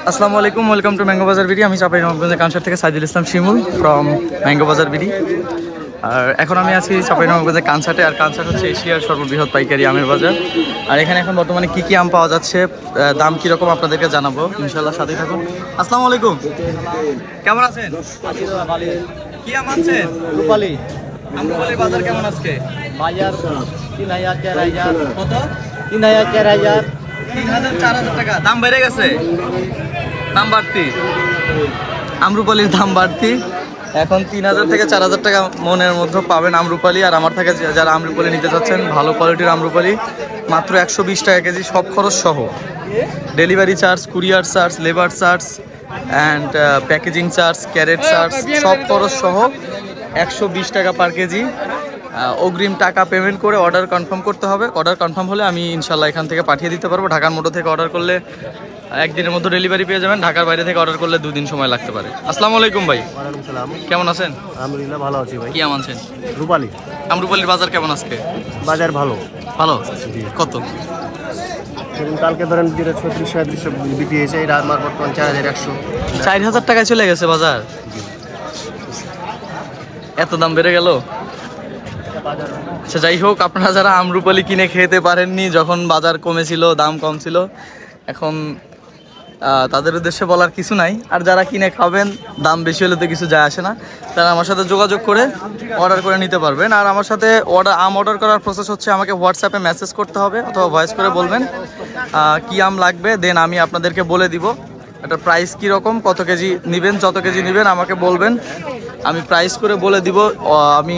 আসসালামু আলাইকুম, welcome to mango বাজার বিডি। আমি চাঁপাইনবাবগঞ্জের কানসার থেকে সাইদুল ইসলাম শিমুল ফ্রম ম্যাঙ্গো বাজার বিডি। আর এখন আমি আছি চাঁপাইনবাবগঞ্জের কানসার্টে। আর কানসার্ট হচ্ছে এশিয়ার সর্ববৃহৎ পাইকারি আমের বাজার। আর এখানে এখন বর্তমানে কী কী আম পাওয়া যাচ্ছে, দাম কীরকম আপনাদেরকে জানাবো, ইনশাল্লাহ সাথেই থাকুন। আসসালামু আলাইকুম, কেমন আছেন? কি আম আনছেন? রূপালী। আমরুপালির বাজার কেমন আজকে? বাজার 3000 4000। কত? 3000 4000। 3000 4000 টাকা দাম বেড়ে গেছে, দাম বাড়তি। আমরুপালির দাম বাড়তি, এখন 3000 থেকে 4000 টাকা মনের মধ্যে পাবেন আমরুপালি। আর আমার থেকে যারা আমরুপালি নিতে চাচ্ছেন, ভালো কোয়ালিটির আমরুপালি, মাত্র 120 টাকা কেজি, সব খরচ সহ। Delivery charge, courier charge, labour charge and packaging charge, carat charge, সব খরচ সহ 120 টাকা পার কেজি। অগ্রিম টাকা পেমেন্ট করে অর্ডার কনফার্ম করতে হবে। অর্ডার কনফার্ম হলে আমি ইনশাল্লাহ এখান থেকে পাঠিয়ে দিতে পারবো। ঢাকার মধ্যে থেকে অর্ডার করলে একদিনের মধ্যে ডেলিভারি পেয়ে যাবেন। ঢাকার বাইরে থেকে অর্ডার করলে 2 দিন সময় লাগতে পারে। আসসালামু আলাইকুম ভাই। ওয়ালাইকুম সালাম। কেমন আছেন? আলহামদুলিল্লাহ ভালো আছি ভাই। কি আম আনছেন? রূপালী। আমরুপালির বাজার কেমন আজকে? বাজার ভালো। ভালো? কত? কালকে ধরেন 3600 বিক্রি হয়েছে, এটা আমার বর্তমান 4100। 4000 টাকায় চলে গেছে বাজার, এত দাম বেড়ে গেল। আচ্ছা যাই হোক, আপনারা যারা আমরুপালি কিনে খেতে পারেননি যখন বাজার কমেছিল, দাম কম ছিল, এখন তাদের উদ্দেশ্যে বলার কিছু নাই। আর যারা কিনে খাবেন, দাম বেশি হলে তো কিছু যায় আসে না, তারা আমার সাথে যোগাযোগ করে অর্ডার করে নিতে পারবেন। আর আমার সাথে আম অর্ডার করার প্রসেস হচ্ছে, আমাকে হোয়াটসঅ্যাপে মেসেজ করতে হবে অথবা ভয়েস করে বলবেন কি আম লাগবে, দেন আমি আপনাদেরকে বলে দিব এটা প্রাইস কীরকম, কত কেজি নেবেন, যত কেজি নেবেন আমাকে বলবেন, আমি প্রাইস করে বলে দিব। আমি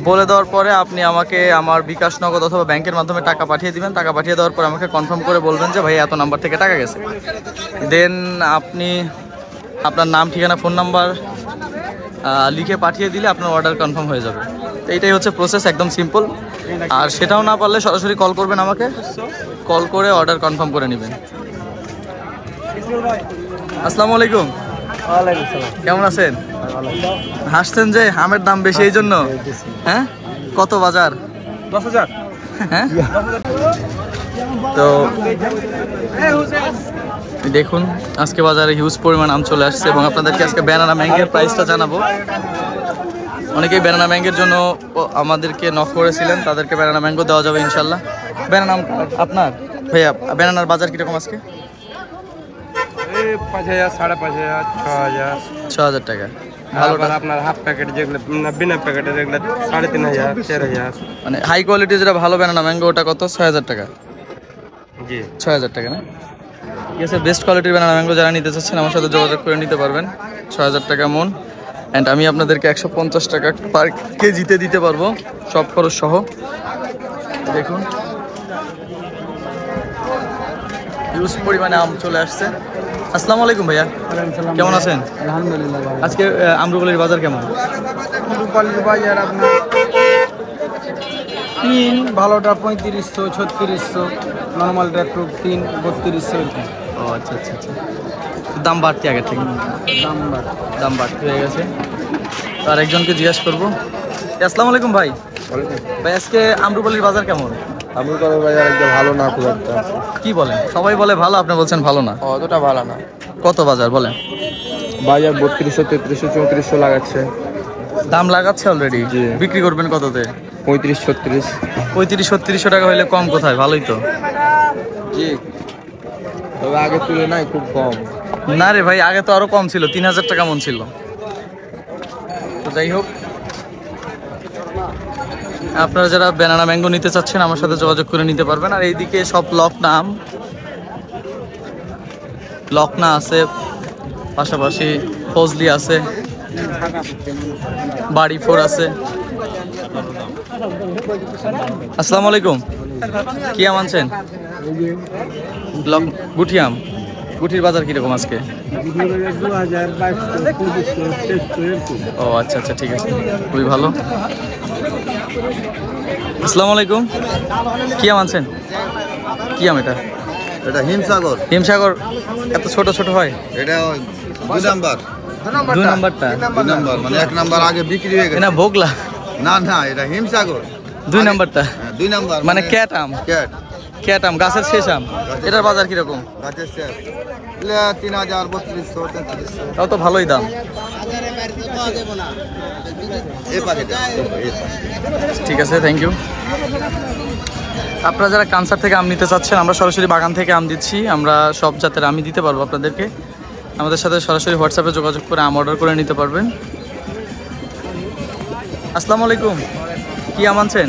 বলে দেওয়ার পরে আপনি আমাকে আমার বিকাশ নগদ অথবা ব্যাংকের মাধ্যমে টাকা পাঠিয়ে দিবেন। টাকা পাঠিয়ে দেওয়ার পরে আমাকে কনফার্ম করে বলবেন যে ভাই এত নাম্বার থেকে টাকা গেছে। দেন আপনি আপনার নাম, ঠিকানা, ফোন নাম্বার লিখে পাঠিয়ে দিলে আপনার অর্ডার কনফার্ম হয়ে যাবে। তো এইটাই হচ্ছে প্রসেস, একদম সিম্পল। আর সেটাও না পারলে সরাসরি কল করবেন আমাকে, কল করে অর্ডার কনফার্ম করে নেবেন। আসসালামু আলাইকুম। ওয়ালাইকুম সালাম। কেমন আছেন? হাসছেন যে আমের দাম বেশি এই জন্য? হ্যাঁ, কত বাজার? 10000। হ্যাঁ, তো দেখুন আজকে বাজারে হিউজ পরিমাণ আম চলে আসছে এবং আপনাদেরকে আজকে ব্যানানা ম্যাঙ্গোর প্রাইসটা জানাবো। অনেকেই ব্যানানা ম্যাঙ্গোর জন্য আমাদেরকে নক করেছিলেন, তাদেরকে ব্যানানা ম্যাঙ্গো দেওয়া যাবে ইনশাল্লাহ। ব্যানানা আপনার ভাইয়া, ব্যানানার বাজার কীরকম আজকে? 5000 5500 6000 6000 টাকা। ভালো আপনার হাফ প্যাকেট যেগুলো বিনা প্যাকেটে যেগুলো 3500 4000। মানে হাই কোয়ালিটি যেটা ভালো ব্যানানা ম্যাঙ্গো, ওটা কত? 6000 টাকা। জি 6000 টাকা না? ঠিক আছে, বেস্ট কোয়ালিটির ব্যানানা ম্যাঙ্গো যারা নিতে চাচ্ছেন আমার সাথে যোগাযোগ করে নিতে পারবেন। 6000 টাকা মন। অ্যান্ড আমি আপনাদেরকে 150 টাকা পার কেজিতে দিতে পারবো, সব খরচ সহ। দেখুন হিউজ পরিমাণে আম চলে আসছে। আসসালামু আলাইকুম ভাইয়া, কেমন আছেন? আলহামদুলিল্লাহ ভালো। আজকে আমরুপালির বাজার কেমন? রূপালীর বাজার আপনার 3, ভালোটা 3500 3600, নর্মালটা একটু 3 3200 এরকম। ও আচ্ছা আচ্ছা আচ্ছা, দাম বাড়তি আগের থেকে, দাম বাড়তি হয়ে গেছে। তো আর একজনকে জিজ্ঞাসা করবো। আসসালামু আলাইকুম ভাই। ভাই আজকে আমরুপালির বাজার কেমন? আমরুপালির বাজার একদম ভালো না, খুব একটা। কি বলেন, সবাই বলে ভালো, আপনি বলছেন ভালো না? অতটা ভালো না। কত বাজার বলেন? বাজার 3200 3300 3400 লাগাচ্ছে। দাম লাগাচ্ছে অলরেডি, বিক্রি করবেন কততে? 35 36। 3500 টাকা হলে কম কোথায়, ভালোই তো। জি, তবে আগের তুলনায় খুব কম। না রে ভাই, আগে তো আরো কম ছিল, 3000 টাকা মন ছিল। তো যাই হোক, আপনারা যারা ব্যানানা ম্যাঙ্গো নিতে চাচ্ছেন আমার সাথে যোগাযোগ করে নিতে পারবেন। আর এইদিকে সব লকনা আছে, পাশাপাশি ফজলি আছে, বাড়ি 4 আছে। আসসালামু আলাইকুম, কি আম আনছেন? গুঠি আম। গুঠির বাজার কিরকম আজকে? ও আচ্ছা আচ্ছা, ঠিক আছে, খুবই ভালো। আসসালামু আলাইকুম, কি আম আনছেন? কি আম এটা? এটা হিমসাগর। হিমসাগর এত ছোট ছোট হয়? এটা 2 নাম্বার। 2 নাম্বারটা? 2 নাম্বার মানে 1 নাম্বার আগে বিক্রি হয়ে গেছে। না ভোগলা? না না, এটা হিমসাগর 2 নাম্বারটা। 2 নাম্বার মানে ক্যাট আম। ক্যাট খেট আম, গাছের শেষ আম। এটার বাজার কিরকম? গাছের শেষ 3000 3200 3300। তাও তো ভালোই দাম। এই পাখিটা ঠিক আছে, থ্যাংক ইউ। আপনারা যারা কানসার থেকে আম নিতে চাচ্ছেন, আমরা সরাসরি বাগান থেকে আম দিচ্ছি। আমরা সব জাতের আমই দিতে পারবো আপনাদেরকে। আমাদের সাথে সরাসরি হোয়াটসঅ্যাপে যোগাযোগ করে আম অর্ডার করে নিতে পারবেন। আসসালামু আলাইকুম, কি আম আনছেন?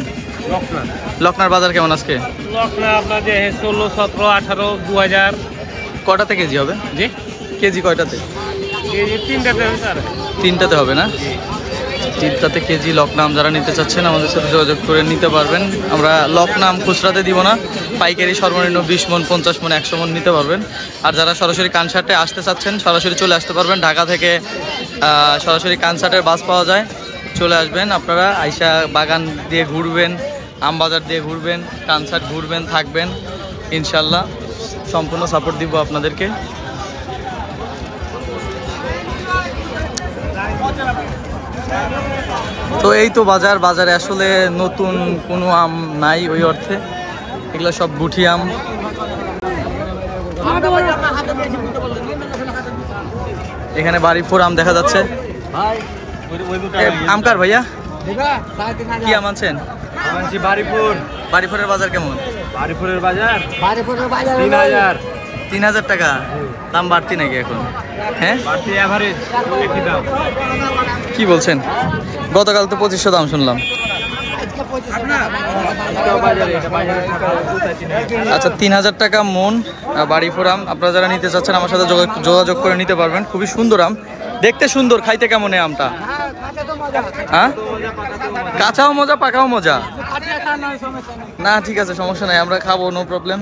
লকনার বাজার কেমন আজকে? লকনা আপনার যে 16, 17, 18, 2000 কয়টাতে কেজি হবে? জি কেজি কয়টাতে? কেজি 3টাতে হবে স্যার। 3টাতে হবে না? 3টাতে কেজি লকনাম যারা নিতে চাচ্ছেন আমাদের সাথে যোগাযোগ করে নিতে পারবেন। আমরা লকনাম খুচরাতে দিব না, পাইকারি সর্বনিম্ন 20 মণ, 50 মণ, 100 মণ নিতে পারবেন। আর যারা সরাসরি কানসার্টে আসতে চাচ্ছেন সরাসরি চলে আসতে পারবেন। ঢাকা থেকে সরাসরি কানসার্টের বাস পাওয়া যায়, চলে আসবেন আপনারা। আইসা বাগান দিয়ে ঘুরবেন, আমবাজার দিয়ে ঘুরবেন, কানসার্ট ঘুরবেন, থাকবেন, ইনশাল্লাহ সম্পূর্ণ সাপোর্ট দিব আপনাদেরকে। তো এই তো বাজারে আসলে নতুন কোনো আম নাই ওই অর্থে, এগুলো সব গুঠি আম। এখানে বাড়িপুর আম দেখা যাচ্ছে। আমকার ভাইয়া কি আম আনছেন? বাড়িপুরের বাজার কেমন? বাড়িপুরের বাজার 3000 টাকা। দাম বাড়তি নাকি এখন? হ্যাঁ, বাড়তি এভারেজ একই দাম। কি বলছেন? গতকাল তো 2500 দাম শুনলাম। আচ্ছা, 3000 টাকা মন বাড়িপুর আম। আপনারা যারা নিতে চাচ্ছেন আমার সাথে যোগাযোগ করে নিতে পারবেন। খুবই সুন্দর আম, দেখতে সুন্দর, খাইতে কেমন এই আমটা? হ্যাঁ, কাঁচাও মজা, পাকাও মজা না? ঠিক আছে, সমস্যা নাই, আমরা খাবো, নো প্রবলেম।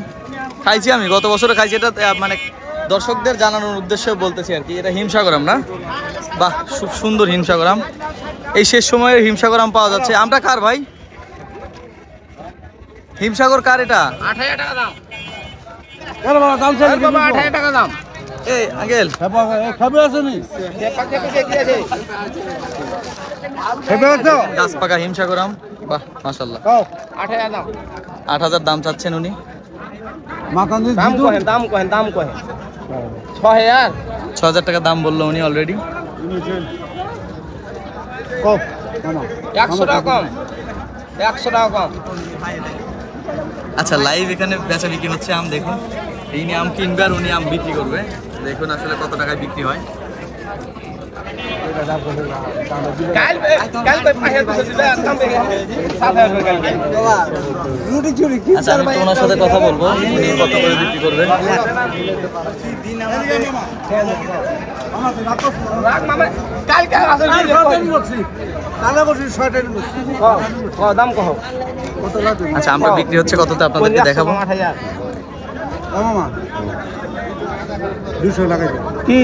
খাইছি, আমি গত বছরে খাইছি। এটা মানে দর্শকদের জানানোর উদ্দেশ্যে বলতেছি আর কি। এটা হিমসাগর আম না? বাহ, খুব সুন্দর হিমসাগর আম। এই শেষ সময়ের হিমসাগর আম পাওয়া যাচ্ছে। আমটা কার ভাই? হিমসাগর কার এটা? 8000 টাকা দাম। এই আঙ্কেল, গাছ পাকা হিমসাগর আম। বাহ, মাশাআল্লাহ। 8000 দাম। 8000 দাম চাচ্ছেন উনি। দাম কহেন 6000। 6000 টাকা দাম বললো উনি অলরেডি। 100 টাকা কম, 100 টাকা কম। আচ্ছা, লাইভ এখানে বেচা বিক্রি হচ্ছে আম। দেখুন, এই নিয়ে আম কিনবে আর উনি আম বিক্রি করবে। দেখুন আসলে কত টাকায় বিক্রি হয়। আচ্ছা, আমি তো ওনার সাথে কথা বলবো, উনি কত করে বিক্রি করবেন। আচ্ছা, আমরা বিক্রি হচ্ছে কততে আপনাদেরকে দেখাবো। কি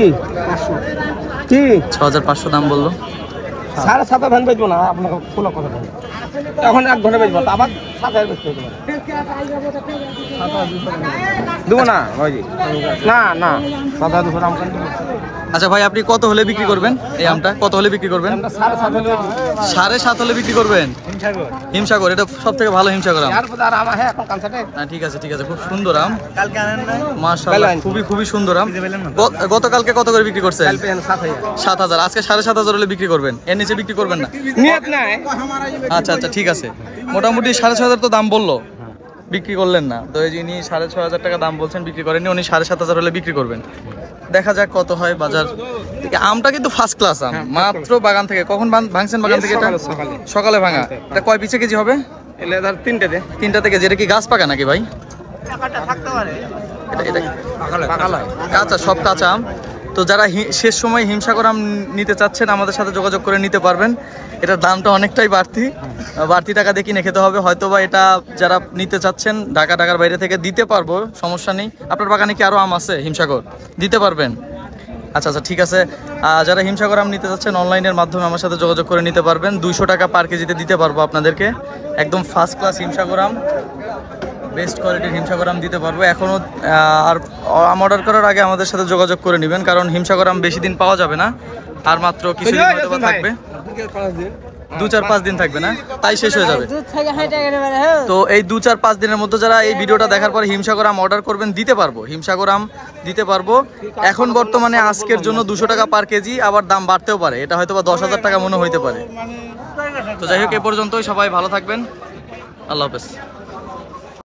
কি 6500 দাম বললো। 7.5 ভ্যান বেচবো না, আপনাকে খোলা কথা বলবো। এখন 1 ঘন্টা বেচবো, আবার 7000 বেচতে হবে। দেবো না ভাইজি, না 7200 দাম কেন দেবো? আচ্ছা ভাই, আপনি কত হলে বিক্রি করবেন এই আমটা? কত হলে বিক্রি করবেন? 7.5 হলে 7.5 হলে বিক্রি করবেন? হিমসাগর, এটা সব থেকে ভালো হিমসাগর আম। আর আমার হ্যাঁ এখন কানসাটে। হ্যাঁ, ঠিক আছে, খুব সুন্দর আম। মাশাআল্লাহ, খুবই সুন্দর আম। গতকালকে কত করে বিক্রি করছেন? 7000। আজকে 7500 হলে বিক্রি করবেন, এর নিচে বিক্রি করবেন না? নিয়ত নাই। আচ্ছা, ঠিক আছে। মোটামুটি 6500 তো দাম বললো, বিক্রি করলেন না তো। এই যিনি 6500 টাকা দাম বলছেন, বিক্রি করেননি, উনি 7500 হলে বিক্রি করবেন। দেখা যাক কত হয় বাজার থেকে। আমটা কিন্তু ফার্স্ট ক্লাস আম, মাত্র বাগান থেকে। কখন ভাঙছেন বাগান থেকে? এটা সকালে ভাঙা। এটা কয় পিসে কেজি হবে? এলে ধর 3টাতে কেজি। এটা কি গাছ পাকা নাকি ভাই? এটা কাঁচা, সব কাঁচা আম। তো যারা শেষ সময় হিমসাগর আম নিতে চাচ্ছেন আমাদের সাথে যোগাযোগ করে নিতে পারবেন। এটার দামটা অনেকটাই বাড়তি টাকা দিয়ে কিনে খেতে হবে হয়তো বা। এটা যারা নিতে চাচ্ছেন ঢাকার বাইরে থেকে দিতে পারবো, সমস্যা নেই। আপনার বাগানে কি আরও আম আছে হিমসাগর? দিতে পারবেন? আচ্ছা, ঠিক আছে। যারা হিমসাগর আম নিতে চাচ্ছেন অনলাইনের মাধ্যমে আমার সাথে যোগাযোগ করে নিতে পারবেন। 200 টাকা পার কেজিতে দিতে পারবো আপনাদেরকে। একদম ফার্স্ট ক্লাস হিমসাগর আম, বেস্ট কোয়ালিটির হিমসাগর আম দিতে পারবো। এখনও আর আম অর্ডার করার আগে আমাদের সাথে যোগাযোগ করে নেবেন, কারণ হিমসাগর আম বেশি দিন পাওয়া যাবে না, আর মাত্র কিছুদিন হয়তো থাকবে। 2-4-5 দিন থাকবে না, তাই শেষ হয়ে যাবে। দুধ থেকে হাইটা গেলে বলে হ্যাঁ তো এই 2-4-5 দিনের মধ্যে যারা এই ভিডিওটা দেখার পর হিমসাগর আম অর্ডার করবেন, দিতে পারবো, হিমসাগর আম দিতে পারবো। এখন বর্তমানে আজকের জন্য 200 টাকা পার কেজি, আবার দাম বাড়তেও পারে, এটা হয়তো বা 10,000 টাকা মনে হইতে পারে। তো যাই হোক, এ পর্যন্তই, সবাই ভালো থাকবেন, আল্লাহ হাফেজ।